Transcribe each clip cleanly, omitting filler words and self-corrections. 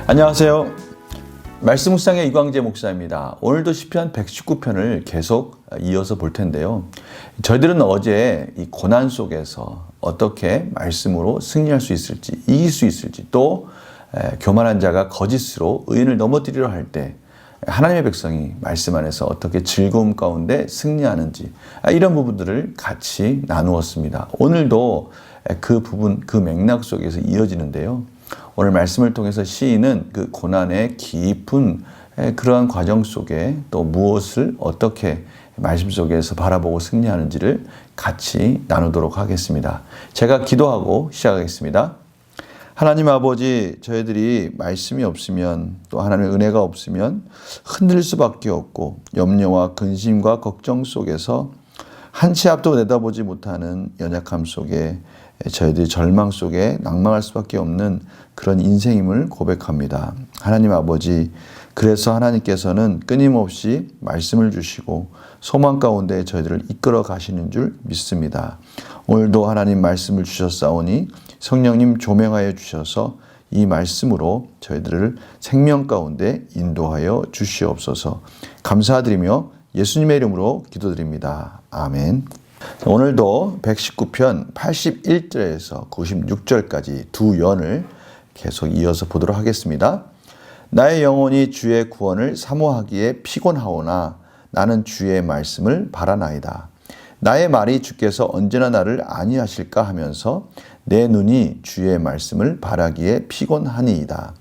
안녕하세요. 말씀 묵상의 이광재 목사입니다. 오늘도 시편 119편을 계속 이어서 볼 텐데요. 저희들은 어제 이 고난 속에서 어떻게 말씀으로 승리할 수 있을지, 이길 수 있을지, 또 교만한 자가 거짓으로 의인을 넘어뜨리려 할 때 하나님의 백성이 말씀 안에서 어떻게 즐거움 가운데 승리하는지, 이런 부분들을 같이 나누었습니다. 오늘도 그 부분, 그 맥락 속에서 이어지는데요. 오늘 말씀을 통해서 시인은 그 고난의 깊은 그러한 과정 속에 또 무엇을 어떻게 말씀 속에서 바라보고 승리하는지를 같이 나누도록 하겠습니다. 제가 기도하고 시작하겠습니다. 하나님 아버지, 저희들이 말씀이 없으면, 또 하나님의 은혜가 없으면 흔들릴 수밖에 없고, 염려와 근심과 걱정 속에서 한 치 앞도 내다보지 못하는 연약함 속에 저희들이 절망 속에 낭망할 수밖에 없는 그런 인생임을 고백합니다. 하나님 아버지, 그래서 하나님께서는 끊임없이 말씀을 주시고 소망 가운데 저희들을 이끌어 가시는 줄 믿습니다. 오늘도 하나님 말씀을 주셨사오니 성령님 조명하여 주셔서 이 말씀으로 저희들을 생명 가운데 인도하여 주시옵소서. 감사드리며 예수님의 이름으로 기도드립니다. 아멘. 오늘도 119편 81절에서 96절까지 두 연을 계속 이어서 보도록 하겠습니다. 나의 영혼이 주의 구원을 사모하기에 피곤하오나 나는 주의 말씀을 바라나이다. 나의 말이 주께서 언제나 나를 안위하실까 하면서 내 눈이 주의 말씀을 바라기에 피곤하니이다.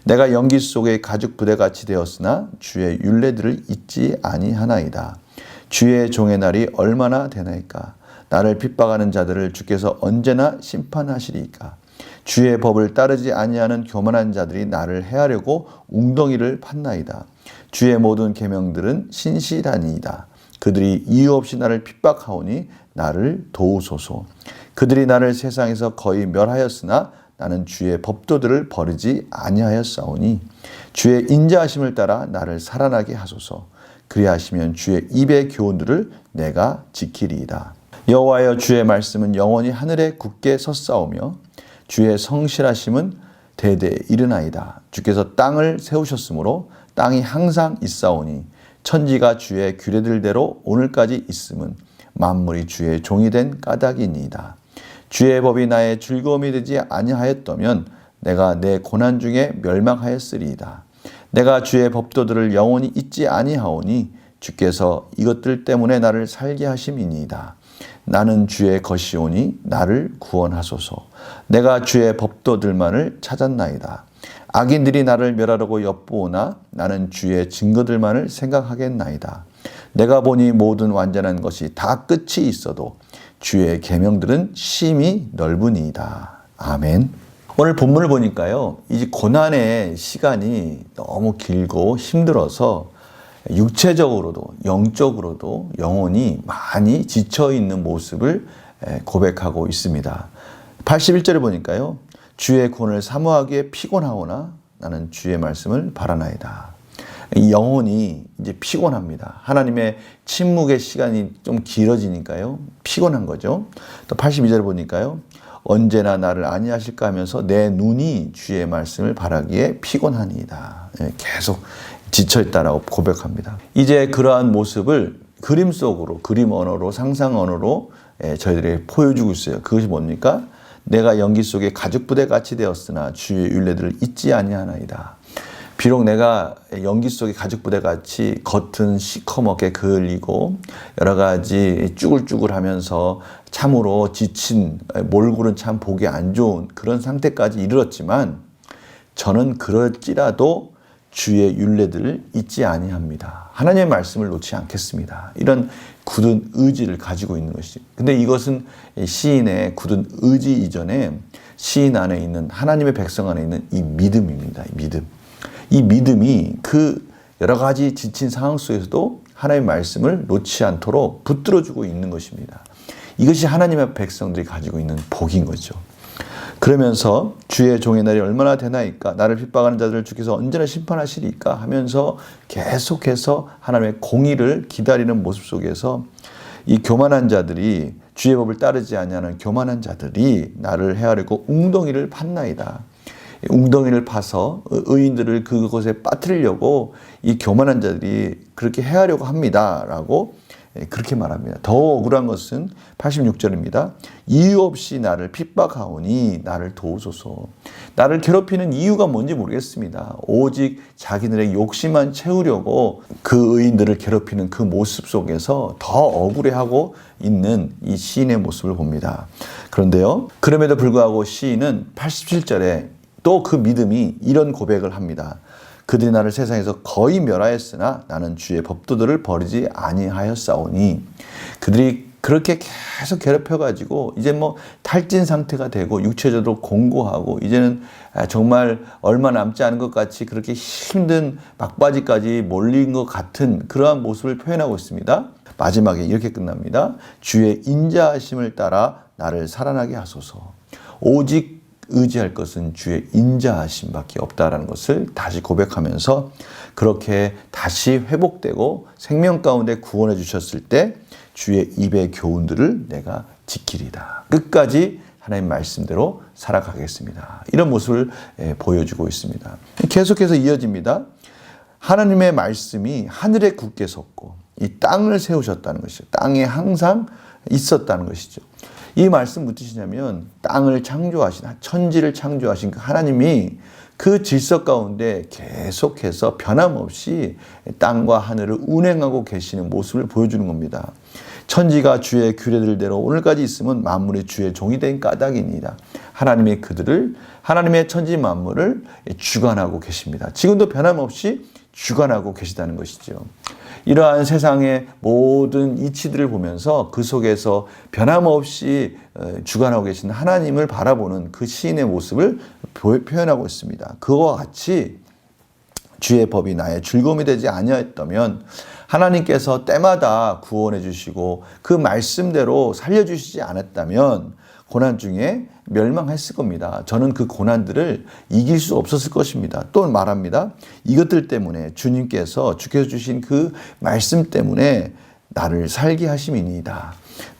내가 연기 속에 가죽 부대같이 되었으나 주의 율례들을 잊지 아니하나이다. 주의 종의 날이 얼마나 되나이까? 나를 핍박하는 자들을 주께서 언제나 심판하시리이까? 주의 법을 따르지 아니하는 교만한 자들이 나를 해하려고 웅덩이를 팠나이다. 주의 모든 계명들은 신실하니이다. 그들이 이유 없이 나를 핍박하오니 나를 도우소서. 그들이 나를 세상에서 거의 멸하였으나 나는 주의 법도들을 버리지 아니하였사오니 주의 인자하심을 따라 나를 살아나게 하소서. 그리하시면 주의 입의 교훈들을 내가 지키리이다. 여호와여, 주의 말씀은 영원히 하늘에 굳게 섰사오며 주의 성실하심은 대대에 이르나이다. 주께서 땅을 세우셨으므로 땅이 항상 있사오니 천지가 주의 규례들대로 오늘까지 있음은 만물이 주의 종이 된 까닭이니이다. 주의 법이 나의 즐거움이 되지 아니하였다면 내가 내 고난 중에 멸망하였으리이다. 내가 주의 법도들을 영원히 잊지 아니하오니 주께서 이것들 때문에 나를 살게 하심이니이다. 나는 주의 것이오니 나를 구원하소서. 내가 주의 법도들만을 찾았나이다. 악인들이 나를 멸하려고 엿보오나 나는 주의 증거들만을 생각하겠나이다. 내가 보니 모든 완전한 것이 다 끝이 있어도 주의 계명들은 심히 넓으니이다. 아멘. 오늘 본문을 보니까요, 이제 고난의 시간이 너무 길고 힘들어서 육체적으로도 영적으로도 영혼이 많이 지쳐있는 모습을 고백하고 있습니다. 81절을 보니까요, 주의 구원을 사모하기에 피곤하오나 나는 주의 말씀을 바라나이다. 이 영혼이 이제 피곤합니다. 하나님의 침묵의 시간이 좀 길어지니까요, 피곤한 거죠. 또 82절을 보니까요, 언제나 나를 안위하실까 하면서 내 눈이 주의 말씀을 바라기에 피곤하니이다. 계속 지쳐있다라고 고백합니다. 이제 그러한 모습을 그림 속으로, 그림 언어로, 상상 언어로 저희들에게 보여주고 있어요. 그것이 뭡니까? 내가 연기 속에 가죽 부대같이 되었으나 주의 율례들을 잊지 아니하나이다. 비록 내가 연기 속에 가죽 부대같이 겉은 시커멓게 그을리고 여러 가지 쭈글쭈글하면서 참으로 지친 몰골은 참 보기 안 좋은 그런 상태까지 이르렀지만 저는 그럴지라도 주의 율례들을 잊지 아니합니다. 하나님의 말씀을 놓지 않겠습니다. 이런 굳은 의지를 가지고 있는 것이죠. 근데 이것은 시인의 굳은 의지 이전에 시인 안에 있는 하나님의 백성 안에 있는 이 믿음입니다. 이 믿음이 그 여러 가지 지친 상황 속에서도 하나님의 말씀을 놓지 않도록 붙들어주고 있는 것입니다. 이것이 하나님의 백성들이 가지고 있는 복인 거죠. 그러면서 주의 종의 날이 얼마나 되나이까? 나를 핍박하는 자들을 주께서 언제나 심판하시리까? 하면서 계속해서 하나님의 공의를 기다리는 모습 속에서 이 교만한 자들이 주의 법을 따르지 아니하는 교만한 자들이 나를 헤아리고 웅덩이를 팠나이다. 웅덩이를 파서 의인들을 그곳에 빠뜨리려고 이 교만한 자들이 그렇게 해하려고 합니다라고 그렇게 말합니다. 더 억울한 것은 86절입니다. 이유 없이 나를 핍박하오니 나를 도우소서. 나를 괴롭히는 이유가 뭔지 모르겠습니다. 오직 자기들의 욕심만 채우려고 그 의인들을 괴롭히는 그 모습 속에서 더 억울해하고 있는 이 시인의 모습을 봅니다. 그런데요, 그럼에도 불구하고 시인은 87절에 또 그 믿음이 이런 고백을 합니다. 그들이 나를 세상에서 거의 멸하였으나 나는 주의 법도들을 버리지 아니하였사오니. 그들이 그렇게 계속 괴롭혀가지고 이제 뭐 탈진 상태가 되고 육체적으로 공고하고 이제는 정말 얼마 남지 않은 것 같이 그렇게 힘든 막바지까지 몰린 것 같은 그러한 모습을 표현하고 있습니다. 마지막에 이렇게 끝납니다. 주의 인자하심을 따라 나를 살아나게 하소서. 오직 의지할 것은 주의 인자하심밖에 없다라는 것을 다시 고백하면서 그렇게 다시 회복되고 생명 가운데 구원해 주셨을 때 주의 입의 교훈들을 내가 지키리다. 끝까지 하나님 말씀대로 살아가겠습니다. 이런 모습을 보여주고 있습니다. 계속해서 이어집니다. 하나님의 말씀이 하늘에 굳게 섰고 이 땅을 세우셨다는 것이죠. 땅에 항상 있었다는 것이죠. 이 말씀 무슨 뜻이냐면 땅을 창조하신, 천지를 창조하신 그 하나님이 그 질서 가운데 계속해서 변함없이 땅과 하늘을 운행하고 계시는 모습을 보여주는 겁니다. 천지가 주의 규례들대로 오늘까지 있으면 만물이 주의 종이 된 까닭입니다. 하나님의 그들을, 하나님의 천지 만물을 주관하고 계십니다. 지금도 변함없이 주관하고 계시다는 것이죠. 이러한 세상의 모든 이치들을 보면서 그 속에서 변함없이 주관하고 계신 하나님을 바라보는 그 시인의 모습을 표현하고 있습니다. 그와 같이 주의 법이 나의 즐거움이 되지 아니하였다면 하나님께서 때마다 구원해 주시고 그 말씀대로 살려주시지 않았다면 고난 중에 멸망했을 겁니다. 저는 그 고난들을 이길 수 없었을 것입니다. 또 말합니다. 이것들 때문에 주께서 주신 그 말씀 때문에 나를 살게 하심이니이다.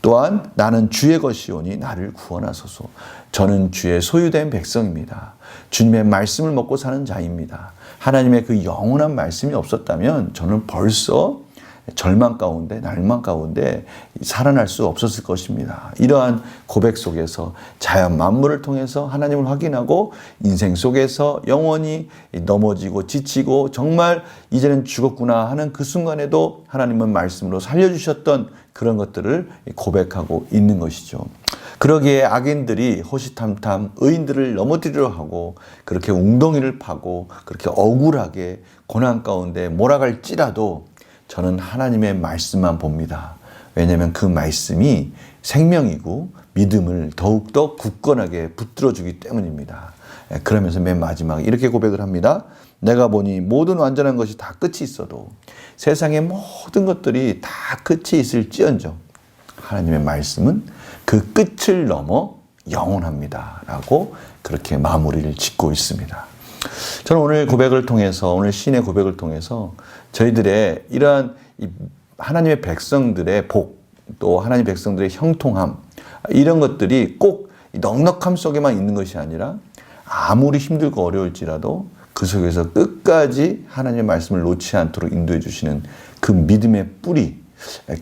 또한 나는 주의 것이오니 나를 구원하소서. 저는 주의 소유된 백성입니다. 주님의 말씀을 먹고 사는 자입니다. 하나님의 그 영원한 말씀이 없었다면 저는 벌써 절망 가운데, 날망 가운데 살아날 수 없었을 것입니다. 이러한 고백 속에서 자연 만물을 통해서 하나님을 확인하고 인생 속에서 영원히 넘어지고 지치고 정말 이제는 죽었구나 하는 그 순간에도 하나님은 말씀으로 살려주셨던 그런 것들을 고백하고 있는 것이죠. 그러기에 악인들이 호시탐탐 의인들을 넘어뜨리려 하고 그렇게 웅덩이를 파고 그렇게 억울하게 고난 가운데 몰아갈지라도 저는 하나님의 말씀만 봅니다. 왜냐하면 그 말씀이 생명이고 믿음을 더욱더 굳건하게 붙들어주기 때문입니다. 그러면서 맨 마지막에 이렇게 고백을 합니다. 내가 보니 모든 완전한 것이 다 끝이 있어도 세상의 모든 것들이 다 끝이 있을지언정 하나님의 말씀은 그 끝을 넘어 영원합니다. 라고 그렇게 마무리를 짓고 있습니다. 저는 오늘 고백을 통해서, 오늘 시인의 고백을 통해서 저희들의 이러한 하나님의 백성들의 복, 또 하나님의 백성들의 형통함, 이런 것들이 꼭 넉넉함 속에만 있는 것이 아니라 아무리 힘들고 어려울지라도 그 속에서 끝까지 하나님의 말씀을 놓지 않도록 인도해 주시는 그 믿음의 뿌리,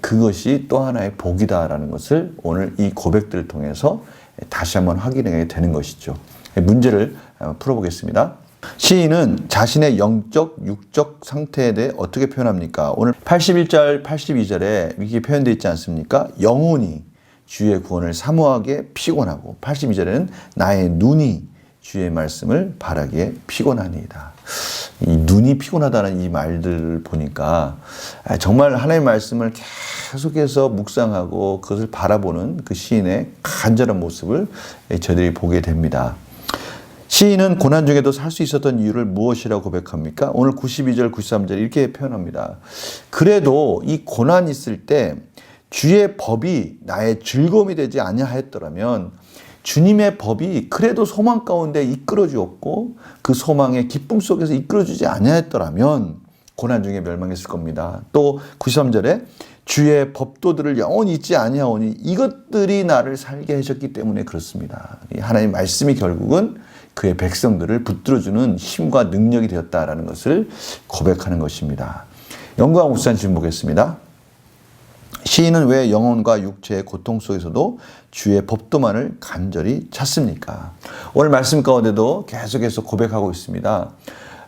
그것이 또 하나의 복이다라는 것을 오늘 이 고백들을 통해서 다시 한번 확인하게 되는 것이죠. 문제를 풀어보겠습니다. 시인은 자신의 영적, 육적 상태에 대해 어떻게 표현합니까? 오늘 81절, 82절에 이렇게 표현되어 있지 않습니까? 영혼이 주의 구원을 사모하게 피곤하고 82절에는 나의 눈이 주의 말씀을 바라기에 피곤하니이다. 이 눈이 피곤하다는 이 말들을 보니까 정말 하나님의 말씀을 계속해서 묵상하고 그것을 바라보는 그 시인의 간절한 모습을 저희들이 보게 됩니다. 시인은 고난 중에도 살 수 있었던 이유를 무엇이라고 고백합니까? 오늘 92절, 93절 이렇게 표현합니다. 그래도 이 고난이 있을 때 주의 법이 나의 즐거움이 되지 아니하였더라면 주님의 법이 그래도 소망 가운데 이끌어 주었고 그 소망의 기쁨 속에서 이끌어 주지 아니하였더라면 고난 중에 멸망했을 겁니다. 또 93절에 주의 법도들을 영원히 잊지 아니하오니 이것들이 나를 살게 하셨기 때문에 그렇습니다. 하나님의 말씀이 결국은 그의 백성들을 붙들어주는 힘과 능력이 되었다라는 것을 고백하는 것입니다. 영광 목사님 질문 보겠습니다. 시인은 왜 영혼과 육체의 고통 속에서도 주의 법도만을 간절히 찾습니까? 오늘 말씀 가운데도 계속해서 고백하고 있습니다.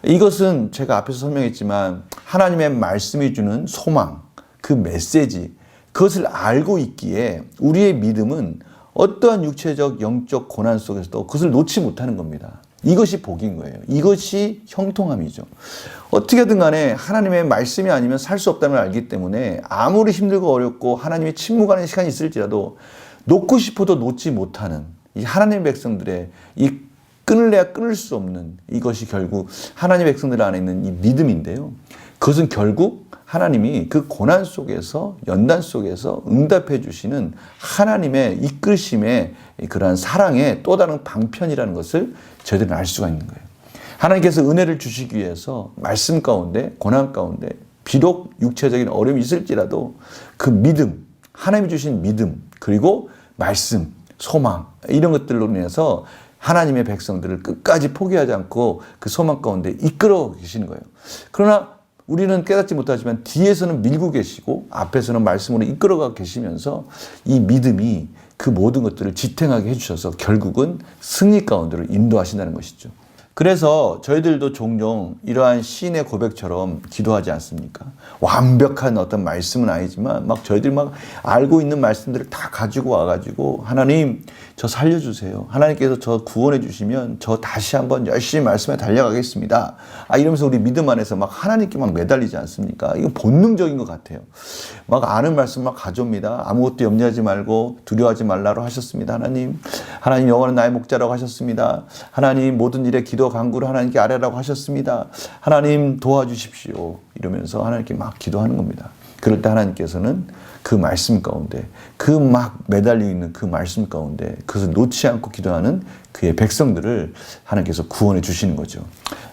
이것은 제가 앞에서 설명했지만 하나님의 말씀이 주는 소망, 그 메시지, 그것을 알고 있기에 우리의 믿음은 어떠한 육체적, 영적 고난 속에서도 그것을 놓지 못하는 겁니다. 이것이 복인 거예요. 이것이 형통함이죠. 어떻게든 간에 하나님의 말씀이 아니면 살 수 없다는 걸 알기 때문에 아무리 힘들고 어렵고 하나님이 침묵하는 시간이 있을지라도 놓고 싶어도 놓지 못하는 이 하나님의 백성들의 이 끊을래야 끊을 수 없는 이것이 결국 하나님의 백성들 안에 있는 이 믿음인데요. 그것은 결국 하나님이 그 고난 속에서 연단 속에서 응답해 주시는 하나님의 이끄심의 그러한 사랑의 또 다른 방편이라는 것을 저희들은 알 수가 있는 거예요. 하나님께서 은혜를 주시기 위해서 말씀 가운데 고난 가운데 비록 육체적인 어려움이 있을지라도 그 믿음, 하나님이 주신 믿음 그리고 말씀, 소망 이런 것들로 인해서 하나님의 백성들을 끝까지 포기하지 않고 그 소망 가운데 이끌어 계시는 거예요. 그러나 우리는 깨닫지 못하지만 뒤에서는 밀고 계시고 앞에서는 말씀으로 이끌어가 계시면서 이 믿음이 그 모든 것들을 지탱하게 해주셔서 결국은 승리 가운데로 인도하신다는 것이죠. 그래서 저희들도 종종 이러한 시인의 고백처럼 기도하지 않습니까? 완벽한 어떤 말씀은 아니지만 막 저희들이 막 알고 있는 말씀들을 다 가지고 와가지고 하나님 저 살려주세요. 하나님께서 저 구원해 주시면 저 다시 한번 열심히 말씀에 달려가겠습니다. 이러면서 우리 믿음 안에서 막 하나님께 막 매달리지 않습니까? 이건 본능적인 것 같아요. 막 아는 말씀 막 가져옵니다. 아무것도 염려하지 말고 두려워하지 말라고 하셨습니다. 하나님 영원한 나의 목자라고 하셨습니다. 하나님 모든 일에 기도 간구를 하나님께 아뢰라고 하셨습니다. 하나님 도와주십시오. 이러면서 하나님께 막 기도하는 겁니다. 그럴 때 하나님께서는 그 말씀 가운데 그 막 매달려 있는 그 말씀 가운데 그것을 놓지 않고 기도하는 그의 백성들을 하나님께서 구원해 주시는 거죠.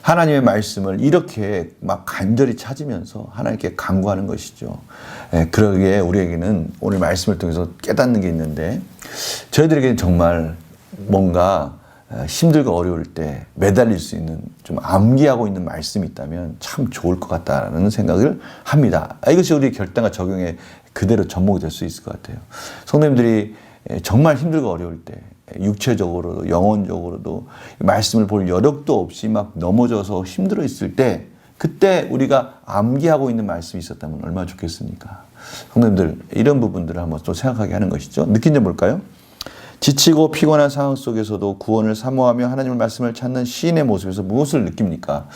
하나님의 말씀을 이렇게 막 간절히 찾으면서 하나님께 간구하는 것이죠. 그러기에 우리에게는 오늘 말씀을 통해서 깨닫는 게 있는데 저희들에게는 정말 뭔가 힘들고 어려울 때 매달릴 수 있는 좀 암기하고 있는 말씀이 있다면 참 좋을 것 같다는 생각을 합니다. 이것이 우리 결단과 적용에 그대로 접목이 될 수 있을 것 같아요. 성도님들이 정말 힘들고 어려울 때 육체적으로도 영혼적으로도 말씀을 볼 여력도 없이 막 넘어져서 힘들어 있을 때 그때 우리가 암기하고 있는 말씀이 있었다면 얼마나 좋겠습니까? 성도님들 이런 부분들을 한번 또 생각하게 하는 것이죠. 느낀 점 볼까요? 지치고 피곤한 상황 속에서도 구원을 사모하며 하나님의 말씀을 찾는 시인의 모습에서 무엇을 느낍니까?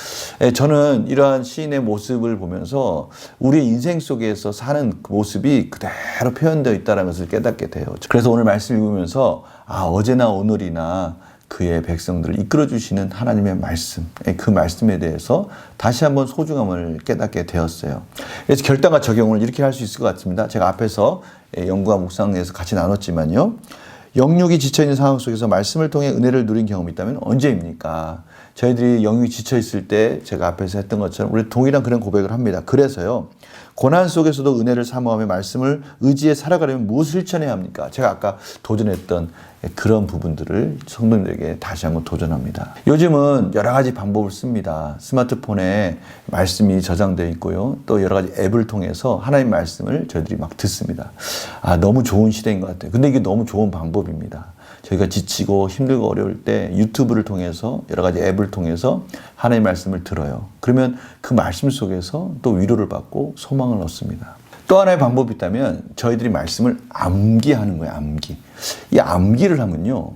저는 이러한 시인의 모습을 보면서 우리의 인생 속에서 사는 그 모습이 그대로 표현되어 있다는 것을 깨닫게 돼요. 그래서 오늘 말씀 읽으면서 어제나 오늘이나 그의 백성들을 이끌어주시는 하나님의 말씀, 그 말씀에 대해서 다시 한번 소중함을 깨닫게 되었어요. 그래서 결단과 적용을 이렇게 할 수 있을 것 같습니다. 제가 앞에서 연구와 묵상에서 같이 나눴지만요. 영육이 지쳐있는 상황 속에서 말씀을 통해 은혜를 누린 경험이 있다면 언제입니까? 저희들이 영육이 지쳐있을 때 제가 앞에서 했던 것처럼 우리 동일한 그런 고백을 합니다. 그래서요. 고난 속에서도 은혜를 사모하며 말씀을 의지해 살아가려면 무엇을 실천해야 합니까? 제가 아까 도전했던 그런 부분들을 성도님들에게 다시 한번 도전합니다. 요즘은 여러 가지 방법을 씁니다. 스마트폰에 말씀이 저장되어 있고요. 또 여러 가지 앱을 통해서 하나님의 말씀을 저희들이 막 듣습니다. 너무 좋은 시대인 것 같아요. 근데 이게 너무 좋은 방법입니다. 저희가 지치고 힘들고 어려울 때 유튜브를 통해서 여러 가지 앱을 통해서 하나님의 말씀을 들어요. 그러면 그 말씀 속에서 또 위로를 받고 소망을 얻습니다. 또 하나의 방법이 있다면 저희들이 말씀을 암기하는 거예요. 암기. 이 암기를 하면요.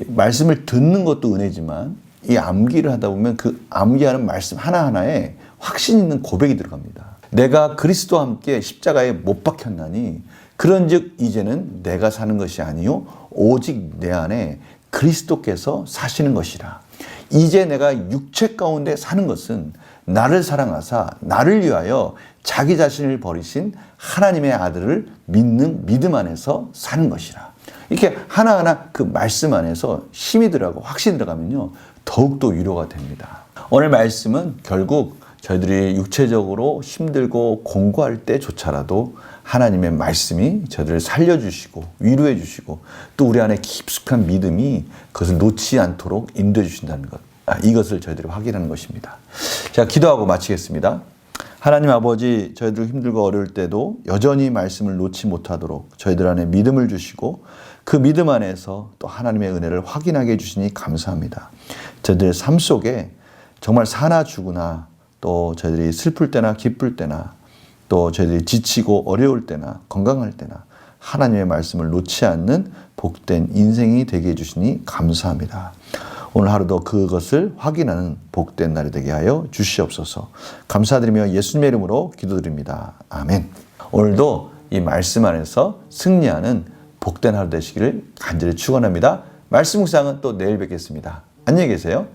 말씀을 듣는 것도 은혜지만 이 암기를 하다 보면 그 암기하는 말씀 하나하나에 확신 있는 고백이 들어갑니다. 내가 그리스도와 함께 십자가에 못 박혔나니 그런즉 이제는 내가 사는 것이 아니요 오직 내 안에 그리스도께서 사시는 것이라. 이제 내가 육체 가운데 사는 것은 나를 사랑하사 나를 위하여 자기 자신을 버리신 하나님의 아들을 믿는 믿음 안에서 사는 것이라. 이렇게 하나하나 그 말씀 안에서 힘이 들어가고 확신이 들어가면요 더욱더 위로가 됩니다. 오늘 말씀은 결국 저희들이 육체적으로 힘들고 공고할 때조차라도 하나님의 말씀이 저희들을 살려주시고 위로해 주시고 또 우리 안에 깊숙한 믿음이 그것을 놓지 않도록 인도해 주신다는 것. 이것을 저희들이 확인하는 것입니다. 제가 기도하고 마치겠습니다. 하나님 아버지, 저희들 힘들고 어려울 때도 여전히 말씀을 놓지 못하도록 저희들 안에 믿음을 주시고 그 믿음 안에서 또 하나님의 은혜를 확인하게 해주시니 감사합니다. 저희들의 삶 속에 정말 사나 죽으나 또 저희들이 슬플 때나 기쁠 때나 또 저희들이 지치고 어려울 때나 건강할 때나 하나님의 말씀을 놓지 않는 복된 인생이 되게 해주시니 감사합니다. 오늘 하루도 그것을 확인하는 복된 날이 되게 하여 주시옵소서. 감사드리며 예수님의 이름으로 기도드립니다. 아멘. 오늘도 이 말씀 안에서 승리하는 복된 하루 되시기를 간절히 축원합니다. 말씀 묵상은 또 내일 뵙겠습니다. 안녕히 계세요.